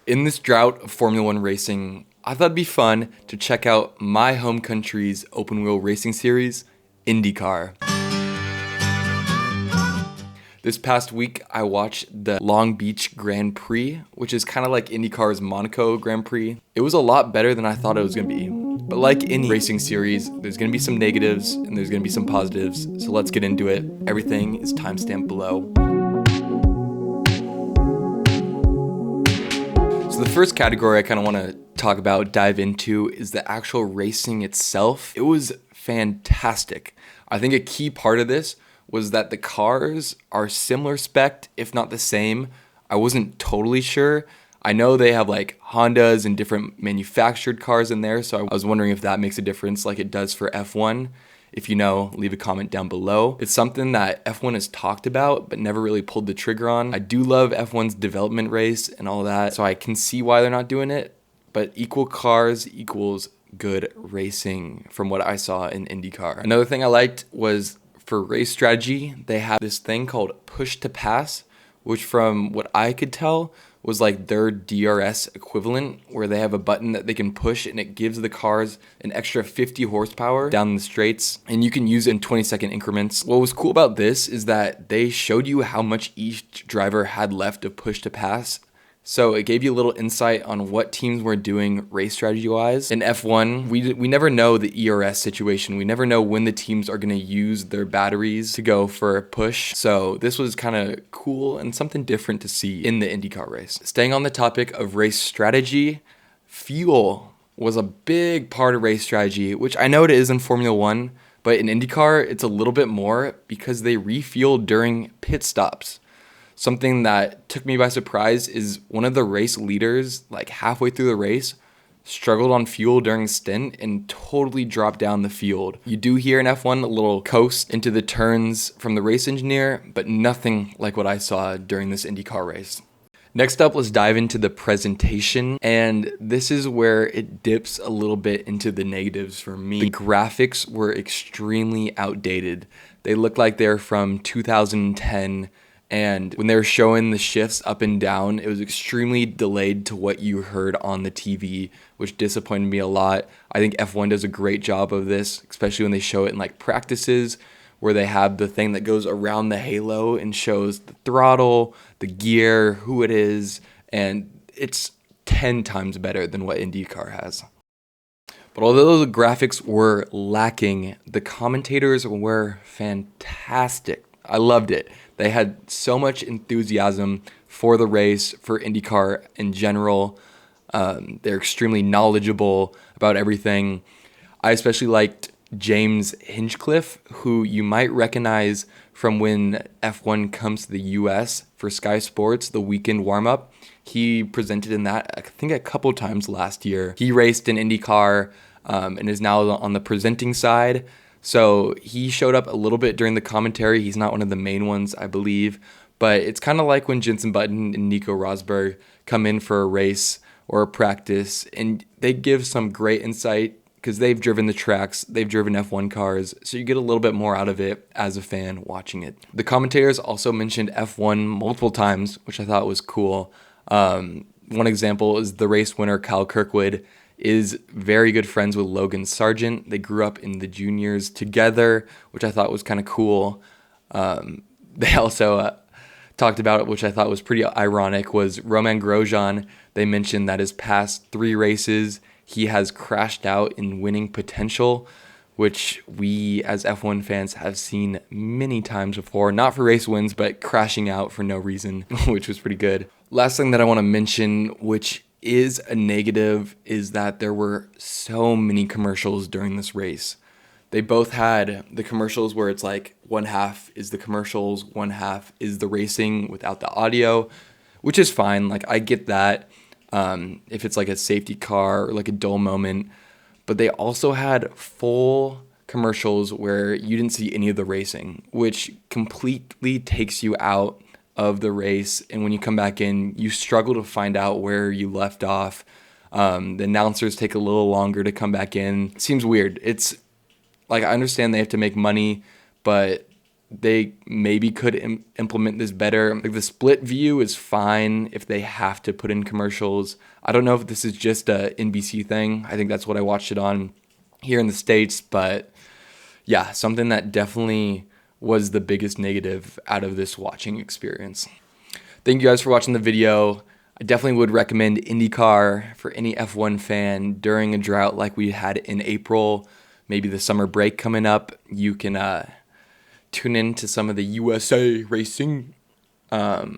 In this drought of Formula One racing, I thought it'd be fun to check out my home country's open wheel racing series, INDYCAR. This past week, I watched the Long Beach Grand Prix, which is kind of like INDYCAR's Monaco Grand Prix. It was a lot better than I thought it was going to be. But like any racing series, there's going to be some negatives and there's going to be some positives. So let's get into it. Everything is timestamped below. So the first category I kind of want to talk about, dive into, is the actual racing itself. It was fantastic. I think a key part of this was that the cars are similar spec, if not the same. I wasn't totally sure. I know they have like Hondas and different manufactured cars in there, so I was wondering if that makes a difference like it does for F1. If you know, leave a comment down below. It's something that F1 has talked about, but never really pulled the trigger on. I do love F1's development race and all that, so I can see why they're not doing it, but equal cars equals good racing from what I saw in INDYCAR. Another thing I liked was for race strategy, they have this thing called push to pass, which from what I could tell was like their DRS equivalent, where they have a button that they can push and it gives the cars an extra 50 horsepower down the straights, and you can use it in 20-second increments. What was cool about this is that they showed you how much each driver had left of push to pass. So it gave you a little insight on what teams were doing race strategy-wise. In F1, we never know the ERS situation. We never know when the teams are going to use their batteries to go for a push. So this was kind of cool and something different to see in the INDYCAR race. Staying on the topic of race strategy, fuel was a big part of race strategy, which I know it is in Formula One, but in INDYCAR, it's a little bit more because they refuel during pit stops. Something that took me by surprise is one of the race leaders, like halfway through the race, struggled on fuel during a stint and totally dropped down the field. You do hear in F1 a little coast into the turns from the race engineer, but nothing like what I saw during this INDYCAR race. Next up, let's dive into the presentation, and this is where it dips a little bit into the negatives for me. The graphics were extremely outdated. They looked like they're from 2010. And when they were showing the shifts up and down, it was extremely delayed to what you heard on the TV, which disappointed me a lot. I think F1 does a great job of this, especially when they show it in like practices where they have the thing that goes around the halo and shows the throttle, the gear, who it is, and it's 10 times better than what INDYCAR has. But although the graphics were lacking, the commentators were fantastic. I loved it. They had so much enthusiasm for the race, for INDYCAR in general. They're extremely knowledgeable about everything. I especially liked James Hinchcliffe, who you might recognize from when F1 comes to the US for Sky Sports, the weekend warm-up. He presented in that, I think, a couple times last year. He raced in INDYCAR and is now on the presenting side. So he showed up a little bit during the commentary. He's not one of the main ones, I believe. But it's kind of like when Jenson Button and Nico Rosberg come in for a race or a practice, and they give some great insight because they've driven the tracks, they've driven F1 cars, so you get a little bit more out of it as a fan watching it. The commentators also mentioned F1 multiple times, which I thought was cool. One example is the race winner, Kyle Kirkwood, is very good friends with Logan Sargent. They grew up in the juniors together, which I thought was kind of cool. They also talked about it, which I thought was pretty ironic, was Romain Grosjean. They mentioned that his past 3 races, he has crashed out in winning potential, which we as F1 fans have seen many times before. Not for race wins, but crashing out for no reason, which was pretty good. Last thing that I want to mention, which is a negative, is that there were so many commercials during this race. They both had the commercials where it's like one half is the commercials, one half is the racing without the audio, which is fine. Like, I get that if it's like a safety car or like a dull moment. But they also had full commercials where you didn't see any of the racing, which completely takes you out of the race, and when you come back in, you struggle to find out where you left off. The announcers take a little longer to come back in. It seems weird. It's like, I understand they have to make money, but they maybe could implement this better. Like the split view is fine if they have to put in commercials. I don't know if this is just a NBC thing. I think that's what I watched it on here in the States, but yeah, something that definitely was the biggest negative out of this watching experience. Thank you guys for watching the video. I definitely would recommend INDYCAR for any F1 fan during a drought like we had in April, maybe the summer break coming up. You can tune in to some of the USA racing. But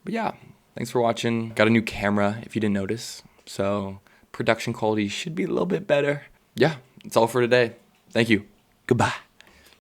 yeah, thanks for watching. Got a new camera if you didn't notice, so production quality should be a little bit better. Yeah, that's all for today. Thank you. Goodbye.